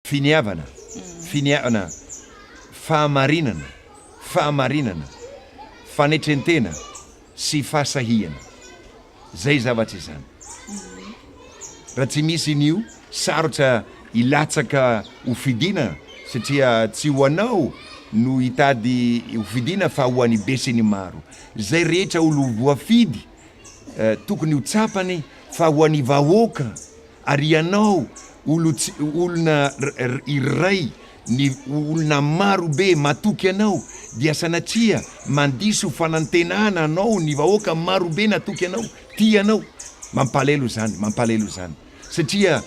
finiavana fahamarinana fanetrentena sy fahasahiana zay zavatsy izany raha tsy misy in'io sarotra ilatsaka hofidina satria tsy ho anao no hitady hofidina fa ho an'ny besiny maro zay rehetra olo voafidy tokony ho tsapany fa ho an'ny vahoaka ary ianao olona iray ny olona marobe matoky anao dia sanatria mandiso fanantenana anao ny vahoaka marobe natoky anao tianao mampalelo zany satria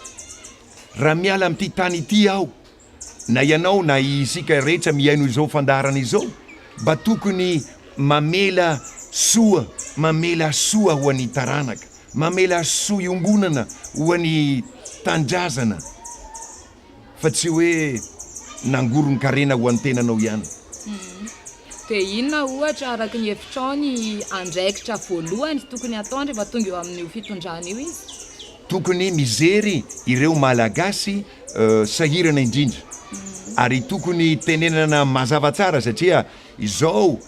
raha miala am'ty tany ity aho na ianao na isika rehetra miaino izao fandarana izao mba tokony mamela soa ho an'ny taranaka mamela soa iombonana ho an'ny tandrazana fa tsy hoe nangorony karena ho antenanao ihany de inona ohatra araka ny hevitrao ny andraikitra voalohany tokony atao rehefa tonga eo amin'ny fitondrana io izy tokony mijery ireo malagasy sahirana indrindra ary tokony tenenana mazava tsara satria izao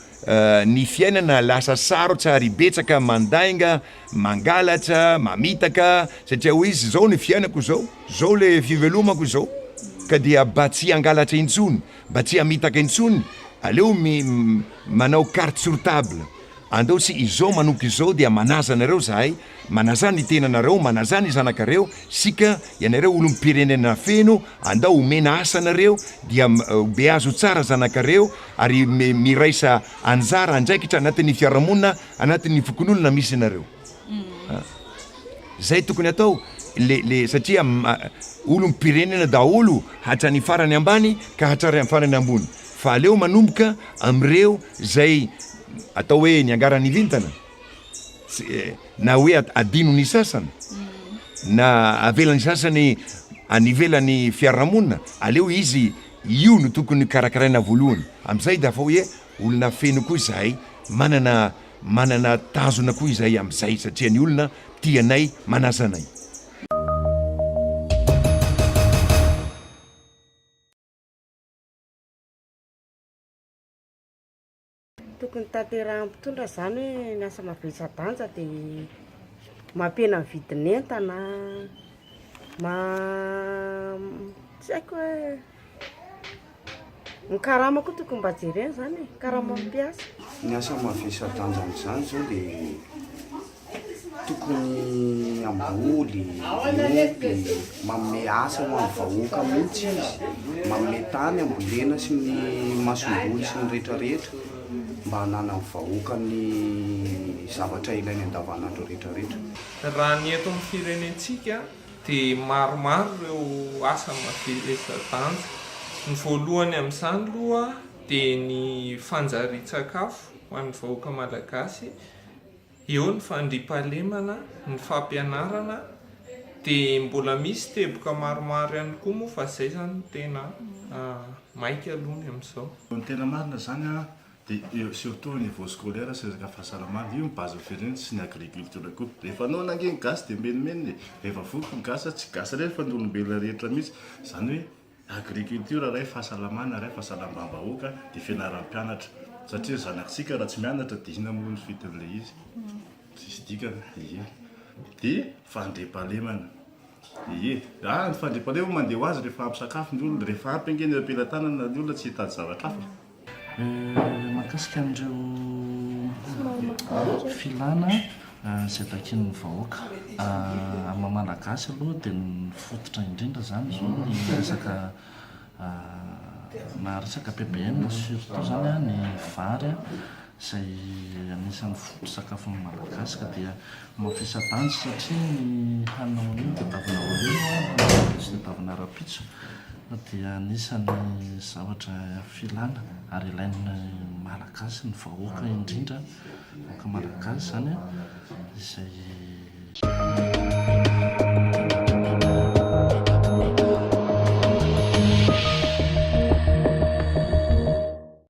ny fiainana lasa sarotra ary betsaka mandainga mangalatra mamitaka satria ho izy zao ny fiainako zao le fivelomako zao ka dia mba tsy angalatra intsony mba tsy amitaka intsony aleo manao carte sur table andao sy izao manoky izao dia manaza nareo zahay manazany tenanareo manazany zanakareo sika ianareo olom-pirenena feno andao omena asanareo dia be azo tsara zanakareo ary miraisa anjara andraikitra anatin'ny fiarahamonina anatin'ny fokon'olona misy nareo zay tokony atao le satria olom-pirenena daholo hatrany farany ambany ka hatrany farany ambony fa aleo manomboka amreo zay atao hoe ny angarany vintana na hoe adino ny sasany na avelany sasany anivelany fiarahamonina aleo izy io no tokony karakaraina voalohany am'izay dafa hoe olona feno koa zahay manana tanjona koa izay am'izay satria ny olona tianay manazanay tokony tanteraha mpitondra zany hoe ny asa mavesa-danja dia mampena ny vidin'entana tsy haiko hoe ny karama koa tokony mba jerena zany karama mampiasa ny asa mavesa-danja am'izany zao dia tokony amboly mopy manome asa ho an'ny vahoaka mihitsy izy manome tany ambolena sy ny masomboly sy ny rehetrarehetra mba hanana ny vahoaka ny zavatra ilainy andavanandro rehetrarehetra raha ny eto amin'ny firenentsika dia maromaro ireo asa mavesa-danja ny voalohany amin'izany aloha dia ny fanjarian-tsakafo ho an'ny vahoaka malagasy eo ny fandriampahalemana ny fampianarana dia mbola misy teboka maromaro ihany koa moa fa zay zany tena maika alohany amin'izao ny tena marina zany a dia surtout niveau scolaire sy resaka fahasalamana io base firenena sy ny agriculture koa rehefa anao nangeny gasy dia menimeny rehefa voky ny gasa tsy gasy rehefa ny olombelona rehetra mihitsy zany hoe agriculture ray fahasalamana ray fahasalam-bahoaka dia fianaran'ny mpianatra satria zanakitsika raha tsy mianatra dia ina moa ny fitin'ilay izy tsisy dikana dia fandriampahalemana ny fandriampahalemana mandeha ho azy rehefa ampisakafo ny olona rehefa ampy engeny ampelantanana ny olona tsy hitady zavatra hafa mahakasika amin'ireo filana zay takin'ny vahoaka amamalagasy aloha dia ny fototra indrindra zany zao ny resaka na resaka PBM surtout zany a ny vary izay anisan'ny foto-tsakafon'ny malagasy ka dia mavesa-danja satria ny hanao an'io dia tavina oleo sy tavina rapitso dia anisan'ny zavatra filana ary ilain'ny malagasy ny vahoaka indrindra vahoaka malagasy zany a izay